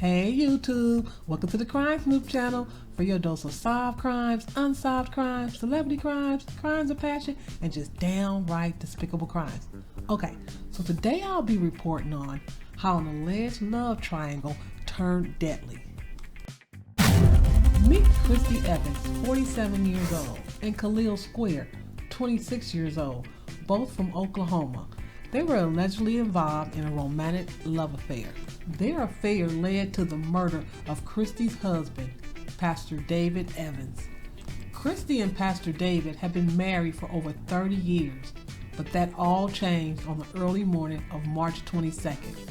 Hey YouTube, welcome to the Crime Snoop channel for your dose of solved crimes, unsolved crimes, celebrity crimes, crimes of passion, and just downright despicable crimes. Okay, so today I'll be reporting on how an alleged love triangle turned deadly. Meet Christy Evans, 47 years old, and Khalil Square, 26 years old, both from Oklahoma. They were allegedly involved in a romantic love affair. Their affair led to the murder of Christy's husband, Pastor David Evans. Christy and Pastor David had been married for over 30 years, but that all changed on the early morning of March 22nd.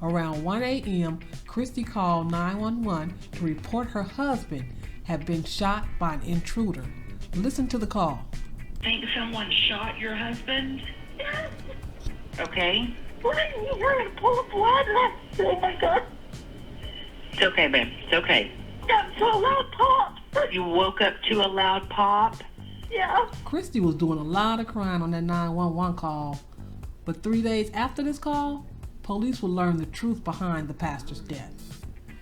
Around 1 a.m., Christy called 911 to report her husband had been shot by an intruder. Listen to the call. Think someone shot your husband? Okay. What are you hearing? Pull the blood? Oh my God. It's okay, babe. It's okay. Got so loud pop. You woke up to a loud pop? Yeah. Christy was doing a lot of crying on that 911 call, but 3 days after this call, police would learn the truth behind the pastor's death.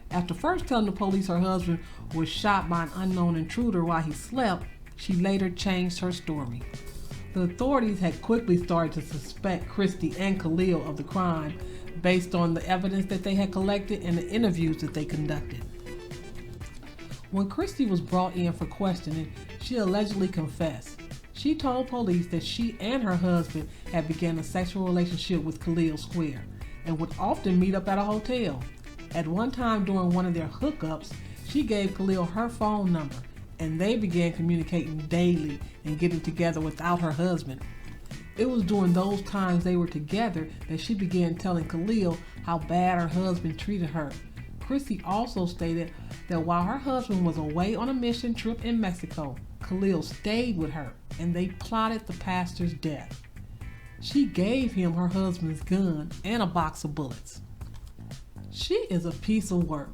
After first telling the police her husband was shot by an unknown intruder while he slept, she later changed her story. The authorities had quickly started to suspect Christy and Khalil of the crime based on the evidence that they had collected and the interviews that they conducted. When Christy was brought in for questioning, she allegedly confessed. She told police that she and her husband had begun a sexual relationship with Khalil Square and would often meet up at a hotel. At one time during one of their hookups, she gave Khalil her phone number, and they began communicating daily and getting together without her husband. It was during those times they were together that she began telling Khalil how bad her husband treated her. Christy also stated that while her husband was away on a mission trip in Mexico, Khalil stayed with her and they plotted the pastor's death. She gave him her husband's gun and a box of bullets. She is a piece of work.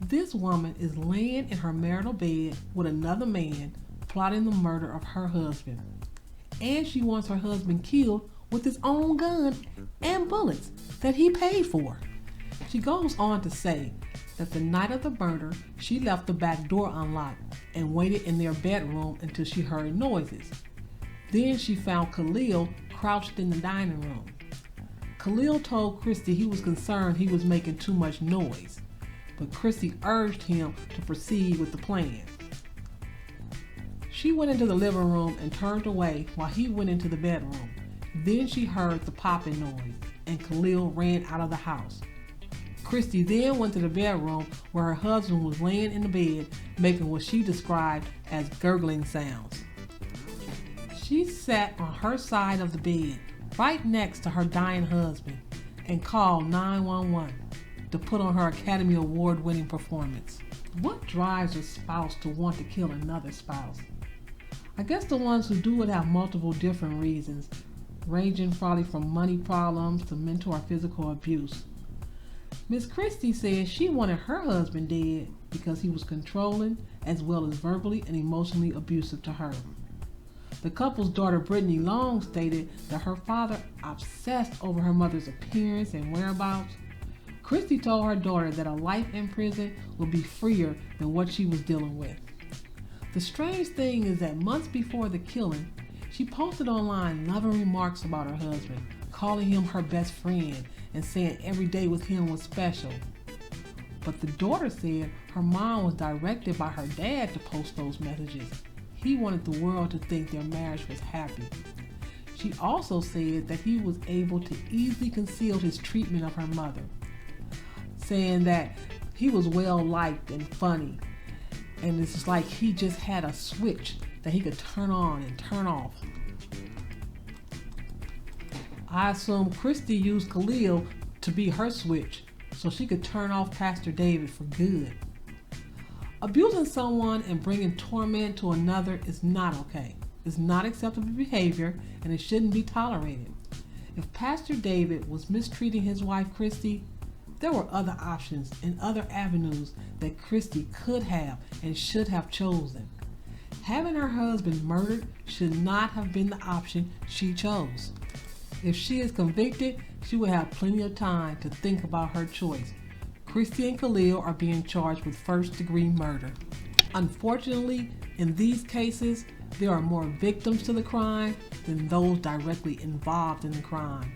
This woman is laying in her marital bed with another man, plotting the murder of her husband. And she wants her husband killed with his own gun and bullets that he paid for. She goes on to say that the night of the murder, she left the back door unlocked and waited in their bedroom until she heard noises. Then she found Khalil crouched in the dining room. Khalil told Christy he was concerned he was making too much noise, but Christy urged him to proceed with the plan. She went into the living room and turned away while he went into the bedroom. Then she heard the popping noise and Khalil ran out of the house. Christy then went to the bedroom where her husband was laying in the bed making what she described as gurgling sounds. She sat on her side of the bed right next to her dying husband and called 911 to put on her Academy Award-winning performance. What drives a spouse to want to kill another spouse? I guess the ones who do it have multiple different reasons, ranging probably from money problems to mental or physical abuse. Miss Christie says she wanted her husband dead because he was controlling as well as verbally and emotionally abusive to her. The couple's daughter Brittany Long stated that her father obsessed over her mother's appearance and whereabouts. Christy told her daughter that a life in prison would be freer than what she was dealing with. The strange thing is that months before the killing, she posted online loving remarks about her husband, calling him her best friend and saying every day with him was special. But the daughter said her mom was directed by her dad to post those messages. He wanted the world to think their marriage was happy. She also said that he was able to easily conceal his treatment of her mother, saying that he was well liked and funny, and it's like he just had a switch that he could turn on and turn off. I assume Christy used Khalil to be her switch so she could turn off Pastor David for good. Abusing someone and bringing torment to another is not okay. It's not acceptable behavior and it shouldn't be tolerated. If Pastor David was mistreating his wife Christy, there were other options and other avenues that Christy could have and should have chosen. Having her husband murdered should not have been the option she chose. If she is convicted, she will have plenty of time to think about her choice. Christy and Khalil are being charged with first-degree murder. Unfortunately, in these cases, there are more victims to the crime than those directly involved in the crime.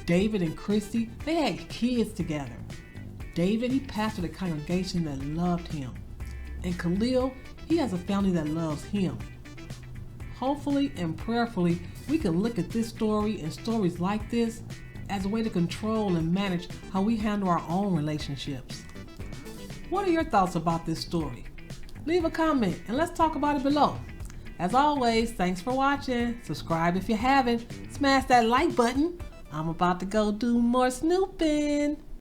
David and Christy, they had kids together. David, he pastored a congregation that loved him. And Khalil, he has a family that loves him. Hopefully and prayerfully, we can look at this story and stories like this as a way to control and manage how we handle our own relationships. What are your thoughts about this story? Leave a comment and let's talk about it below. As always, thanks for watching. Subscribe if you haven't. Smash that like button. I'm about to go do more snooping.